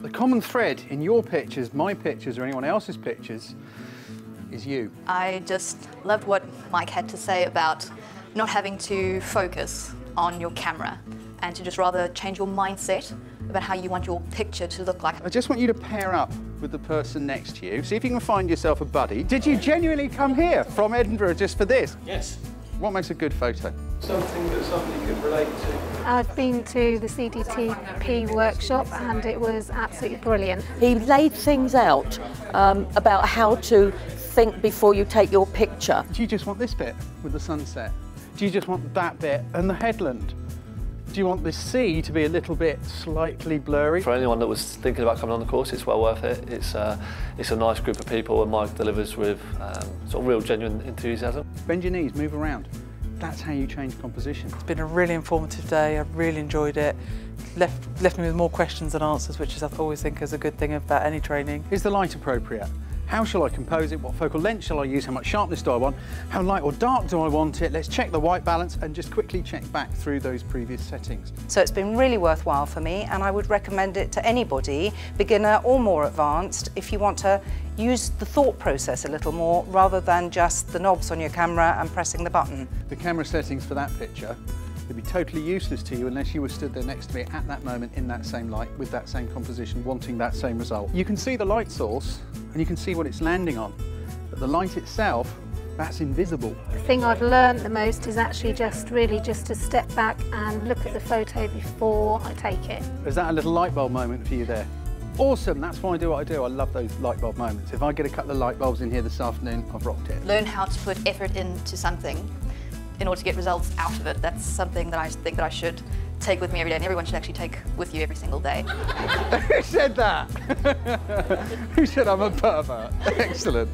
The common thread in your pictures, my pictures, or anyone else's pictures is you. I just loved what Mike had to say about not having to focus on your camera and to just rather change your mindset about how you want your picture to look like. I just want you to pair up with the person next to you. See if you can find yourself a buddy. Did you genuinely come here from Edinburgh just for this? Yes. What makes a good photo? Something that somebody could relate to. I've been to the CDTP workshop and it was absolutely brilliant. He laid things out about how to think before you take your picture. Do you just want this bit with the sunset? Do you just want that bit and the headland? Do you want the sea to be a little bit slightly blurry? For anyone that was thinking about coming on the course, it's well worth it. It's a nice group of people and Mike delivers with sort of real genuine enthusiasm. Bend your knees, move around. That's how you change composition. It's been a really informative day. I've really enjoyed it. Left me with more questions than answers, which is, I always think is a good thing about any training. Is the light appropriate? How shall I compose it? What focal length shall I use? How much sharpness do I want? How light or dark do I want it? Let's check the white balance and just quickly check back through those previous settings. So it's been really worthwhile for me, and I would recommend it to anybody, beginner or more advanced, if you want to use the thought process a little more rather than just the knobs on your camera and pressing the button. The camera settings for that picture would be totally useless to you unless you were stood there next to me at that moment in that same light with that same composition, wanting that same result. You can see the light source and you can see what it's landing on, but the light itself, that's invisible. The thing I've learned the most is actually just to step back and look at the photo before I take it. Is that a little light bulb moment for you there? Awesome, that's why I do what I do. I love those light bulb moments. If I get a couple of light bulbs in here this afternoon, I've rocked it. Learn how to put effort into something in order to get results out of it. That's something that I think that I should take with me every day, and everyone should actually take with you every single day. Who said that? Who said I'm a pervert? Excellent.